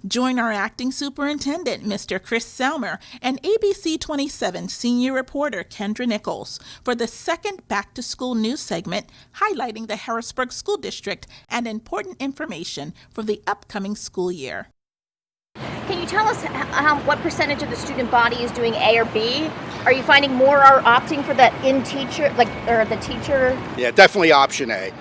Join our acting superintendent, Mr. Chris Celmer, and ABC 27 senior reporter Kendra Nichols for the second back-to-school news segment highlighting the Harrisburg School District and important information for the upcoming school year. Can you tell us what percentage of the student body is doing A or B? Are you finding more are opting for the in-teacher, or the teacher? Yeah, definitely option A.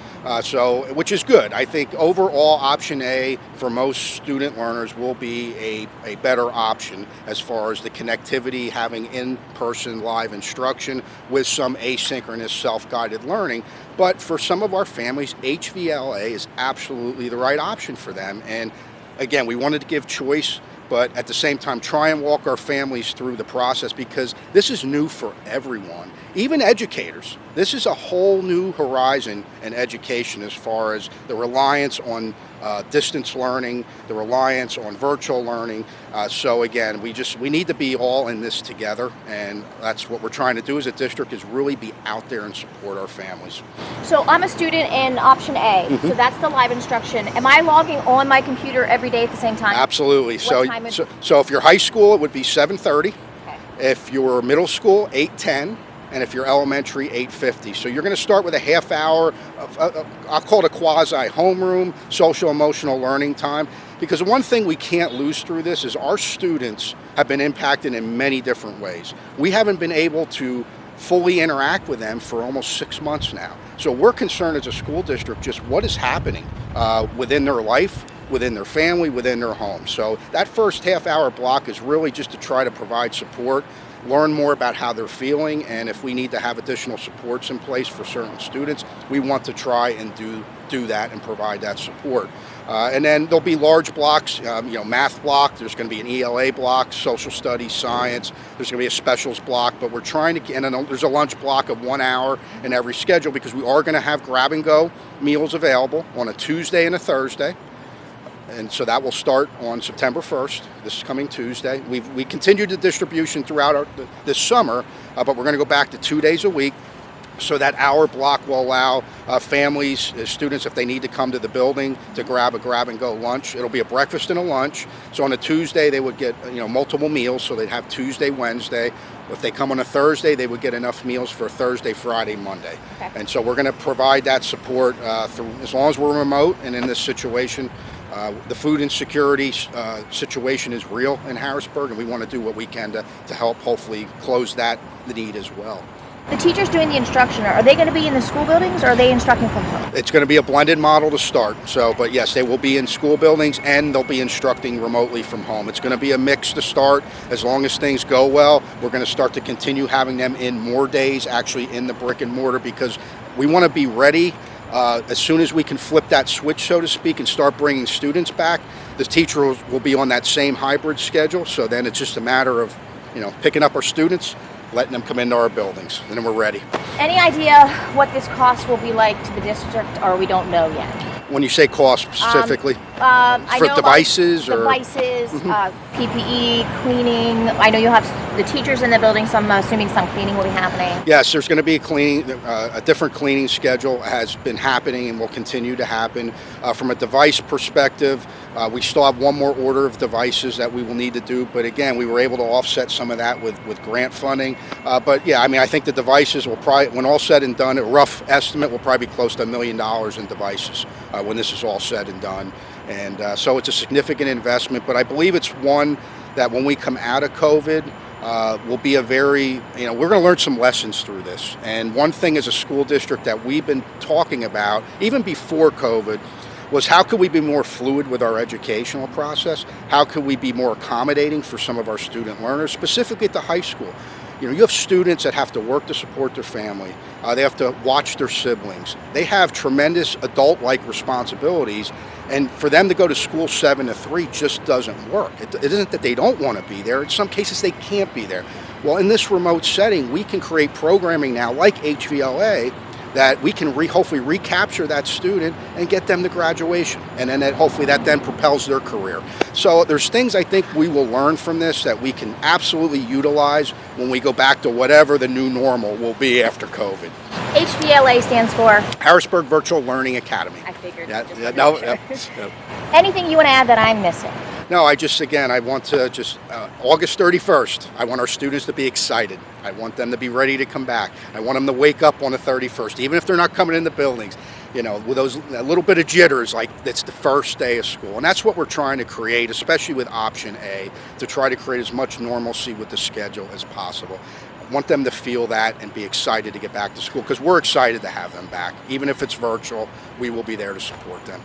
Which is good. I think overall option A for most student learners will be a better option as far as the connectivity, having in-person live instruction with some asynchronous self-guided learning. But for some of our families, HVLA is absolutely the right option for them. And again, we wanted to give choice, but at the same time try and walk our families through the process because this is new for everyone, even educators. This is a whole new horizon in education as far as the reliance on distance learning, the reliance on virtual learning. So again, we need to be all in this together, and that's what we're trying to do as a district, is really be out there and support our families. So I'm a student in option A, so that's the live instruction. Am I logging on my computer every day at the same time? Absolutely. What time So if you're high school, it would be 7:30. Okay. If you're middle school, 8:10. And if you're elementary, 8:50. So you're going to start with a half hour of, I'll call it a quasi homeroom, social emotional learning time. Because one thing we can't lose through this is our students have been impacted in many different ways. We haven't been able to fully interact with them for almost 6 months now. So we're concerned as a school district just what is happening within their life, within their family, within their home. So that first half hour block is really just to try to provide support, learn more about how they're feeling, and if we need to have additional supports in place for certain students, we want to try and do that and provide that support. And then there'll be large blocks, math block, there's going to be an ELA block, social studies, science, there's going to be a specials block, but we're trying to, and then there's a lunch block of 1 hour in every schedule because we are going to have grab-and-go meals available on a Tuesday and a Thursday. And so that will start on September 1st, this coming Tuesday. We continued the distribution throughout this summer, but we're going to go back to 2 days a week. So that hour block will allow families, students, if they need to come to the building to grab and go lunch. It'll be a breakfast and a lunch. So on a Tuesday, they would get multiple meals. So they'd have Tuesday, Wednesday. If they come on a Thursday, they would get enough meals for Thursday, Friday, Monday. Okay. And so we're going to provide that support through, as long as we're remote and in this situation. The food insecurity situation is real in Harrisburg, and we want to do what we can to help hopefully close the need as well. The teachers doing the instruction, are they going to be in the school buildings or are they instructing from home? It's going to be a blended model to start. But yes, they will be in school buildings and they'll be instructing remotely from home. It's going to be a mix to start. As long as things go well, we're going to start to continue having them in more days, actually in the brick and mortar, because we want to be ready as soon as we can flip that switch, so to speak, and start bringing students back. The teachers will be on that same hybrid schedule. So then it's just a matter of, picking up our students, letting them come into our buildings, and then we're ready. Any idea what this cost will be like to the district, or we don't know yet? When you say cost specifically, I for know devices PPE, cleaning. I know you'll have the teachers in the building, so I'm assuming some cleaning will be happening. Yes, there's going to be a different cleaning schedule has been happening and will continue to happen. From a device perspective, we still have one more order of devices that we will need to do, but again, we were able to offset some of that with grant funding. But yeah, I think the devices will probably, when all said and done, a rough estimate will probably be close to $1 million in devices when this is all said and done. And so it's a significant investment, but I believe it's one that when we come out of COVID, will be a very, we're going to learn some lessons through this. And one thing as a school district that we've been talking about, even before COVID, was how could we be more fluid with our educational process? How could we be more accommodating for some of our student learners, specifically at the high school? You have students that have to work to support their family. They have to watch their siblings. They have tremendous adult-like responsibilities, and for them to go to school 7 to 3 just doesn't work. It isn't that they don't want to be there. In some cases, they can't be there. Well, in this remote setting, we can create programming now like HVLA that we can hopefully recapture that student and get them to graduation. And then hopefully that then propels their career. So there's things I think we will learn from this that we can absolutely utilize when we go back to whatever the new normal will be after COVID. HVLA stands for? Harrisburg Virtual Learning Academy. I figured. Yeah. Anything you want to add that I'm missing? No, I want to August 31st, I want our students to be excited. I want them to be ready to come back. I want them to wake up on the 31st, even if they're not coming in the buildings, with a little bit of jitters, like it's the first day of school. And that's what we're trying to create, especially with option A, to try to create as much normalcy with the schedule as possible. I want them to feel that and be excited to get back to school, because we're excited to have them back. Even if it's virtual, we will be there to support them.